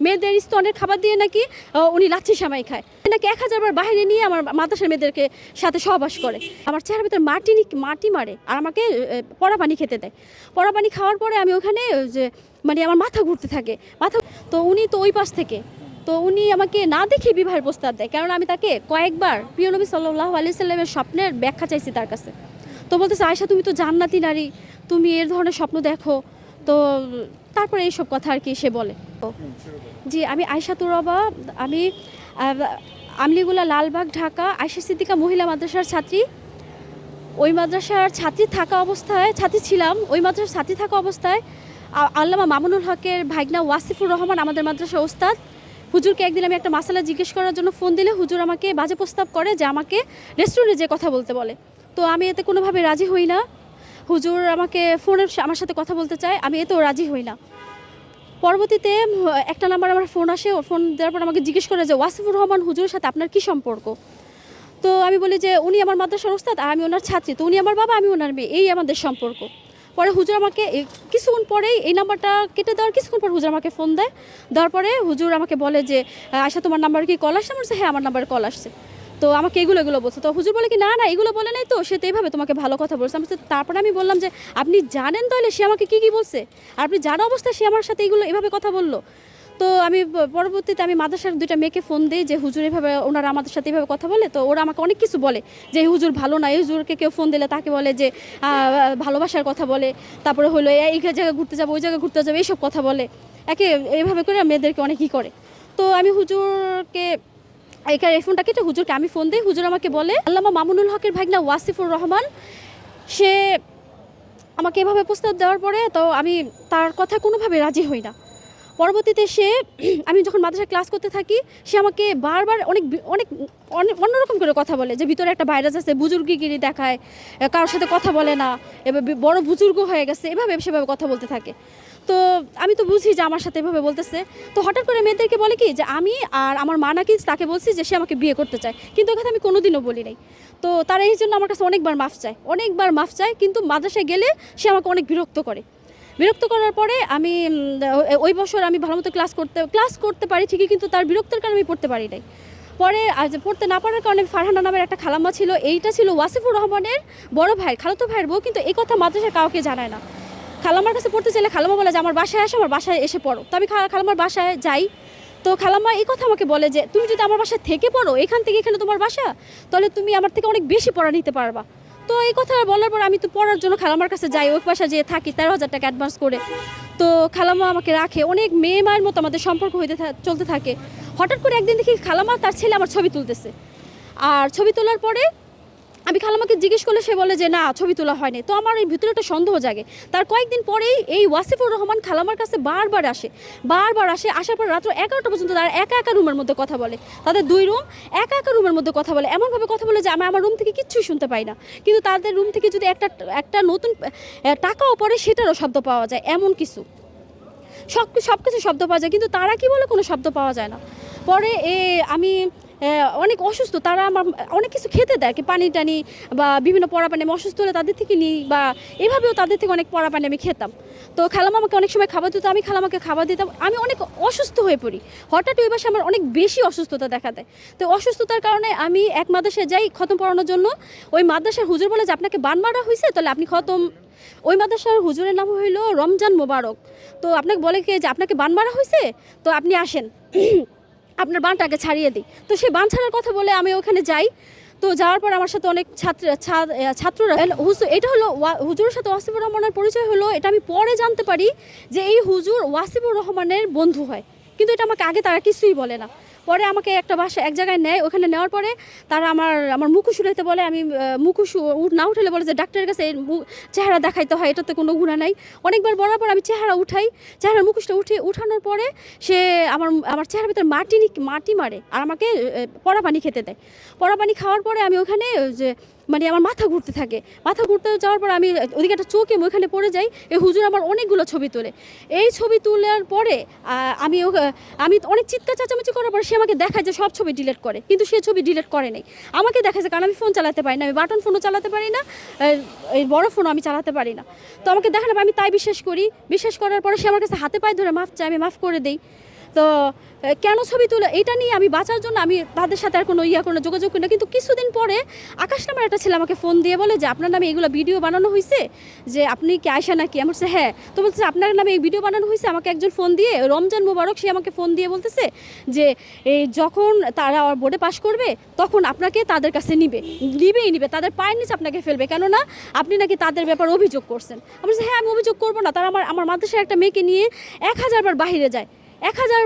মেয়েদের স্তনের খাবার দিয়ে নাকি উনি লাচ্ছি সেমাই খায়, নাকি 1000 বার বাইরে নিয়ে আমার মাদ্রাসার মেয়েদেরকে সাথে সহবাস করে, আমার চেহারার ভিতরে মাটি মারে আর আমাকে পড়া পানি খেতে দেয়। পড়া পানি খাওয়ার পরে আমি ওখানে যে মানে আমার মাথা ঘুরতে থাকে তো উনি তো ওই পাশ থেকে, তো উনি আমাকে না দেখে বিবাহের প্রস্তাব দেয়, কারণ আমি তাকে কয়েকবার প্রিয় নবী সাল্লাল্লাহু আলাইহি সাল্লামের স্বপ্নের ব্যাখ্যা চাইছি তার কাছে। তো বলতেছে, আয়েশা তুমি তো জান্নাতি নারী, তুমি এর ধরনের স্বপ্ন দেখো। তো তারপরে এইসব কথা আর কি সে বলে। জি, আমি আয়েশা তুরাবা, আমি আমলিগুলা, লালবাগ, ঢাকা আয়েশা সিদ্দিকা মহিলা মাদ্রাসার ছাত্রী। ওই মাদ্রাসার ছাত্রী ছিলাম। ওই মাদ্রাসার ছাত্রী থাকা অবস্থায় আল্লামা মামুনুল হকের ভাগনা ওয়াসিফুর রহমান আমাদের মাদ্রাসার ওস্তাদ, হুজুরকে একদিন আমি একটা মাসালা জিজ্ঞেস করার জন্য ফোন দিলে হুজুর আমাকে বাজে প্রস্তাব করে যে আমাকে রেস্টুরেন্টে যে কথা বলতে বলে। তো আমি এতে কোনোভাবে রাজি হই না। হুজুর আমাকে আমার সাথে কথা বলতে চায়, আমি এতেও রাজি হই না। পরবর্তীতে একটা নাম্বার আমার ফোন আসে, ফোন দেওয়ার পর আমাকে জিজ্ঞেস করে যে ওয়াসিফুর রহমান হুজুরের সাথে আপনার কী সম্পর্ক। তো আমি বলি যে উনি আমার মাদ্রাসার ওস্তাদ আর আমি ওনার ছাত্রী, তো উনি আমার বাবা, আমি ওনার মেয়ে, এই আমাদের সম্পর্ক। পরে হুজুর আমাকে কিছুক্ষণ পরেই এই নাম্বারটা কেটে দেওয়ার কিছুক্ষণ পর হুজুর আমাকে ফোন দেওয়ার পরে হুজুর আমাকে বলে যে আচ্ছা তোমার নাম্বার কি কল আসছে? আমার বলছে হ্যাঁ, আমার নাম্বারে কল আসছে। তো আমাকে এগুলো বলছে। তো হুজুর বলে কি না এগুলো বলে নাই, তো সে তো এইভাবে তোমাকে ভালো কথা বলছে। তারপরে আমি বললাম যে আপনি জানেন তাহলে সে আমাকে কী বলছে, আর আপনি জানা অবস্থায় সে আমার সাথে এভাবে কথা বললো। তো আমি পরবর্তীতে আমি মাদ্রাসার 2টা মেয়েকে ফোন দিই যে হুজুর এভাবে, ওনারা আমাদের সাথে এভাবে কথা বলে। তো ওরা আমাকে অনেক কিছু বলে যে এই হুজুর ভালো না, এই হুজুরকে কেউ ফোন দিলে তাকে বলে যে ভালোবাসার কথা বলে, তারপরে হলো এই জায়গায় ঘুরতে যাবো, ওই জায়গায় ঘুরতে যাবো, এইসব কথা বলে, এইভাবে করে মেয়েদেরকে অনেক করে। তো আমি হুজুরকে এই ফোনটা কেটে হুজুরকে আমি ফোন দিই। হুজুর আমাকে বলে আল্লামা মামুনুল হকের ভাগনা ওয়াসিফুর রহমান, সে আমাকে এভাবে প্রস্তাব দেওয়ার পরে তো আমি তার কথা কোনোভাবে রাজি হই না। পরবর্তীতে আমি যখন মাদ্রাসায় ক্লাস করতে থাকি, সে আমাকে বারবার অনেক অনেক অন্যরকম করে কথা বলে যে ভিতরে একটা ভাইরাস আছে, বুজুর্গিগিরি দেখায়, কারোর সাথে কথা বলে না, এবার বড় বুজুর্গ হয়ে গেছে, সেভাবে কথা বলতে থাকে। তো আমি তো বুঝি যে আমার সাথে এভাবে বলতেছে। তো হঠাৎ করে মেয়েদেরকে বলে কি যে আমি আর আমার মা নাকি তাকে বলছি যে সে আমাকে বিয়ে করতে চায়, কিন্তু ওই কথা আমি কোনোদিনও বলি নাই। তো তারা এই জন্য আমার কাছে অনেকবার মাফ চায়, কিন্তু মাদ্রাসায় গেলে সে আমাকে অনেক বিরক্ত করার পরে আমি ওই বছর আমি ভালো মতো ক্লাস করতে পারি ঠিকই, কিন্তু তার বিরক্তের কারণে আমি পড়তে পারি নাই। পরে পড়তে না পারার কারণে ফারহানা নামের একটা খালাম্মা ছিল, এইটা ছিল ওয়াসিফুর রহমানের বড় ভাই, খালাতো ভাইয়ের বউ, কিন্তু এই কথা মাদ্রাসায় কাউকে জানায় না। খালাম্মার কাছে পড়তে চাইলে খালাম্মা বলে যে আমার বাসায় আসো, আমার বাসায় এসে পড়ো। তো আমি খালাম্মার বাসায় যাই। তো খালাম্মা এই কথা আমাকে বলে যে তুমি যদি আমার বাসায় থেকে পড়ো, এখান থেকে এখানে তোমার বাসা, তাহলে তুমি আমার থেকে অনেক বেশি পড়া নিতে পারবা। তো এই কথা বলার পর আমি তো পড়ার জন্য খালাম্মার কাছে যাই, ওই বাসায় যেয়ে থাকি 13,000 টাকা অ্যাডভান্স করে। তো খালাম্মা আমাকে রাখে, অনেক মেয়ে মায়ের মতো আমাদের সম্পর্ক চলতে থাকে। হঠাৎ করে একদিন দেখি খালাম্মা তার ছেলে আমার ছবি তুলতেছে, আর ছবি তোলার পরে আমি খালাম্মাকে জিজ্ঞেস করলে সে বলে যে না, ছবি তোলা হয়নি। তো আমার এই ভিতরে একটা সন্দেহ জাগে। তার কয়েকদিন পরেই এই ওয়াসিফুর রহমান খালাম্মার কাছে বারবার আসে। আসার পর রাত্র 11টা পর্যন্ত তারা একা রুমের মধ্যে কথা বলে, তাদের 2 রুম, একা রুমের মধ্যে কথা বলে, এমনভাবে কথা বলে যে আমি আমার রুম থেকে কিচ্ছুই শুনতে পাই না, কিন্তু তাদের রুম থেকে যদি একটা নতুন টাকাও পড়ে সেটারও শব্দ পাওয়া যায়, এমন কিছু সব কিছু শব্দ পাওয়া যায়, কিন্তু তারা কি বলে কোনো শব্দ পাওয়া যায় না। পরে আমি অনেক অসুস্থ, তারা আমার অনেক কিছু খেতে দেয়, কি পানি টানি বা বিভিন্ন পড়া পানি, আমি অসুস্থ হলে তাদের থেকে নিই, বা এভাবেও তাদের থেকে অনেক পড়া পানি আমি খেতাম। তো খালাম্মা আমাকে অনেক সময় খাবার দিত, আমি খালাম্মাকে খাবার দিতাম। আমি অনেক অসুস্থ হয়ে পড়ি, হঠাৎ ওই বাসায় আমার অনেক বেশি অসুস্থতা দেখা দেয়। তো অসুস্থতার কারণে আমি এক মাদ্রাসায় যাই খতম পড়ানোর জন্য। ওই মাদ্রাসার হুজুর বলে যে আপনাকে বান মারা হয়েছে, তাহলে আপনি খতম। ওই মাদ্রাসার হুজুরের নাম হইল রমজান মোবারক। তো আপনাকে বলে কি যে আপনাকে বান মারা হয়েছে, তো আপনি আসেন, আপনার বানটাকে ছাড়িয়ে দিই। তো সেই বান ছাড়ার কথা বলে আমি ওখানে যাই। তো যাওয়ার পর আমার সাথে অনেক ছাত্ররা, এটা হলো হুজুরের সাথে ওয়াসিফুর রহমানের পরিচয় হলো, এটা আমি পরে জানতে পারি যে এই হুজুর ওয়াসিফুর রহমানের বন্ধু হয়, কিন্তু এটা আমাকে আগে তারা কিছুই বলে না। পরে আমাকে এক জায়গায় নেয়, ওখানে নেওয়ার পরে তারা আমার মুখোশ উঠাইতে বলে। আমি মুখোশ না উঠালে বলে যে ডাক্তারের কাছে চেহারা দেখাইতে হয়, এটাতে কোনো গুণা নাই। অনেকবার বলার পর আমি চেহারার মুখোশটা উঠানোর পরে সে আমার চেহারার ভিতরে মাটি মারে আর আমাকে পড়া পানি খেতে দেয়। পড়া পানি খাওয়ার পরে আমি ওখানে যে আমার মাথা ঘুরতে যাওয়ার পর আমি ওদিকে একটা চোখে ওইখানে পড়ে যাই। এই হুজুর আমার অনেকগুলো ছবি তোলে। এই ছবি তোলার পরে আমি অনেক চিৎকার চেঁচামেচি করার পরে সে আমাকে দেখায় যে সব ছবি ডিলিট করে, কিন্তু সে ছবি ডিলিট করে নাই। আমাকে দেখাচ্ছে, কারণ আমি ফোন চালাতে পারি না, আমি বাটন ফোনও চালাতে পারি না, এই বড় ফোনও আমি চালাতে পারি না। তো আমাকে দেখানো, আমি তাই বিশ্বাস করার পরে সে আমার কাছে হাতে পায়ে ধরে মাফ চায়, আমি মাফ করে দিই। তো কেন ছবি তুলে এটা নিয়ে আমি বাঁচার জন্য আমি তাদের সাথে আর কোনো যোগাযোগ করি না। কিন্তু কিছুদিন পরে আকাশ নামের একটা ছেলে আমাকে ফোন দিয়ে বলে যে আপনার নামে এগুলো ভিডিও বানানো হয়েছে, যে আপনি কি আয়শা নাকি? আমি বলছি হ্যাঁ। তো বলছে আপনার নামে এই ভিডিও বানানো হয়েছে। আমাকে একজন ফোন দিয়ে, রমজান মোবারক, সে আমাকে ফোন দিয়ে বলতেছে যে এই যখন তারা বোর্ডে পাশ করবে তখন আপনাকে তাদের কাছে নিবে, তাদের পায়ের নিচে আপনাকে ফেলবে, কেননা আপনি নাকি তাদের ব্যাপারে অভিযোগ করছেন। আমি বলছি হ্যাঁ আমি অভিযোগ করবো না, তারা আমার মাদ্রাসার একটা মেয়েকে নিয়ে 1000 বার বাহিরে যায়, 1000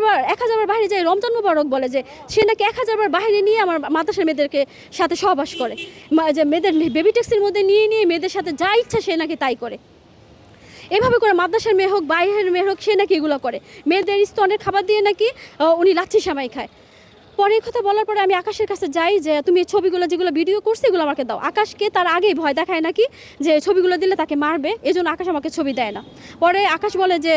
বার বাইরে যায়। রমজান মোবারক বলে যে সে নাকি 1000 বার বাইরে নিয়ে আমার মাদ্রাসার মেয়েদেরকে সাথে সহবাস করে, যে মেয়েদের বেবি ট্যাক্সির মধ্যে নিয়ে মেয়েদের সাথে যা ইচ্ছা সে নাকি তাই করে। এভাবে করে মাদ্রাসার মেয়ে হোক বাইরের মেয়ে হোক সে নাকি এগুলো করে, মেয়েদের স্তনের খাবার দিয়ে নাকি উনি লাচ্ছি সেমাই খায়। পরে এই কথা বলার পরে আমি আকাশের কাছে যাই যে তুমি এই ছবিগুলো যেগুলো ভিডিও করছে এগুলো আমাকে দাও। আকাশকে তার আগেই ভয় দেখায় নাকি যে ছবিগুলো দিলে তাকে মারবে, এই জন্য আকাশ আমাকে ছবি দেয় না। পরে আকাশ বলে যে,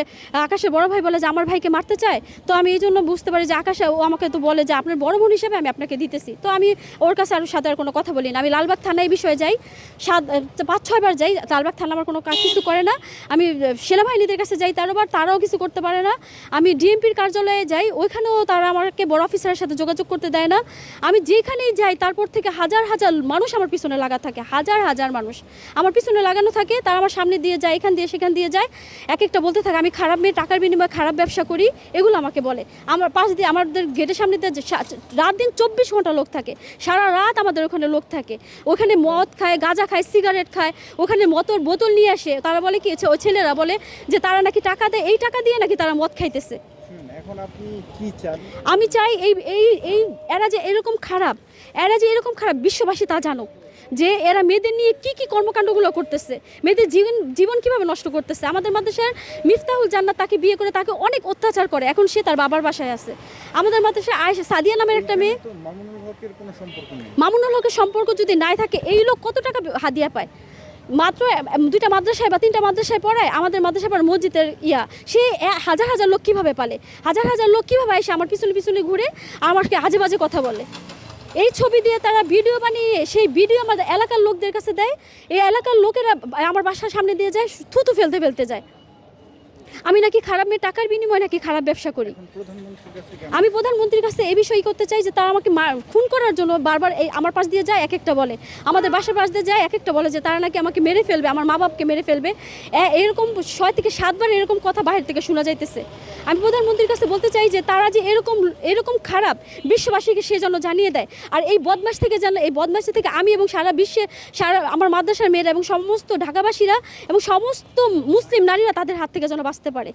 আকাশের বড় ভাই বলে যে আমার ভাইকে মারতে চায়। তো আমি এই জন্য বুঝতে পারি যে আকাশ ও আমাকে তো বলে যে আপনার বড় বোন হিসেবে আমি আপনাকে দিতেছি। তো আমি ওর কাছে আর সাথে আর কোনো কথা বলি না। আমি লালবাগ থানায় এই বিষয়ে যাই, 5-6 বার যাই। লালবাগ থানা আমার কোনো কাজ কিছু করে না। আমি সেনাবাহিনীদের কাছে যাই 13 বার, তারাও কিছু করতে পারে না। আমি ডিএমপির কার্যালয়ে যাই, ওইখানেও তারা আমাকে বড় অফিসারের সাথে যোগাযোগ করতে দেয় না। আমি যেখানেই যাই তারপর থেকে হাজার হাজার মানুষ আমার পিছনে লাগা থাকে, হাজার হাজার মানুষ আমার পিছনে লাগানো থাকে। তারা আমার সামনে দিয়ে যায়, এখান দিয়ে সেখান দিয়ে যায়, এক একটা বলতে থাকে আমি খারাপ মেয়ে, টাকার বিনিময়ে খারাপ ব্যবসা করি, এগুলো আমাকে বলে। আমার পাশ দিয়ে আমাদের গেটের সামনে দিয়ে রাত দিন 24 ঘন্টা লোক থাকে, সারা রাত আমাদের ওখানে লোক থাকে। ওখানে মদ খায়, গাঁজা খায়, সিগারেট খায়, ওখানে মতর বোতল নিয়ে আসে। তারা বলে কি, ওই ছেলেরা বলে যে তারা নাকি টাকা দেয়, এই টাকা দিয়ে নাকি তারা মদ খাইতেছে। এখন আপনি কি চান? আমি চাই এই এরা যে এরকম খারাপ বিশ্ববাসী তা জানুক যে এরা মেয়েদের নিয়ে কি কর্মকাণ্ডগুলো করতেছে, মেয়েদের জীবন কিভাবে নষ্ট করতেছে। আমাদের মাদ্রাসার মিফতাহুল জান্নাত তাকে বিয়ে করে তাকে অনেক অত্যাচার করে, এখন সে তার বাবার বাসায় আছে। আমাদের মাদ্রাসায় আয়েশা সাদিয়া নামের একটা মেয়ে, মামুনুল হকের কোনো সম্পর্ক নেই। মামুনুল হকের সম্পর্ক যদি নাই থাকে, এই লোক কত টাকা হাদিয়া পায়? মাত্র 2টা মাদ্রাসায় বা 3টা মাদ্রাসায় পড়ায়, আমাদের মাদ্রাসা পড়ার মসজিদের সে হাজার হাজার লোক কীভাবে পালে, হাজার হাজার লোক কীভাবে এসে আমার পিছনে ঘুরে আমাকে আজে বাজে কথা বলে। এই ছবি দিয়ে তারা ভিডিও বানিয়ে সেই ভিডিও আমাদের এলাকার লোকদের কাছে দেয়। এই এলাকার লোকেরা আমার বাসার সামনে দিয়ে যায়, থুতু ফেলতে যায়। আমি নাকি খারাপ মেয়ে, টাকার বিনিময়ে নাকি খারাপ ব্যবসা করি। আমি প্রধানমন্ত্রীর কাছে এই বিষয় করতে চাই যে তারা আমাকে খুন করার জন্য বারবার এই আমার পাশ দিয়ে যায়, এক একটা বলে, আমাদের বাসার পাশ দিয়ে যায়, এক একটা বলে যে তারা নাকি আমাকে মেরে ফেলবে, আমার মা বাপকে মেরে ফেলবে। এরকম 6 থেকে 7 বার এরকম কথা বাইরে থেকে শোনা যাইতেছে। আমি প্রধানমন্ত্রীর কাছে বলতে চাই যে তারা যে এরকম খারাপ, বিশ্ববাসীকে সে যেন জানিয়ে দেয়। আর এই বদমাশ থেকে আমি এবং সারা বিশ্বে আমার মাদ্রাসার মেয়েরা এবং সমস্ত ঢাকাবাসীরা এবং সমস্ত মুসলিম নারীরা তাদের হাত থেকে যেন বাঁচতে পারে।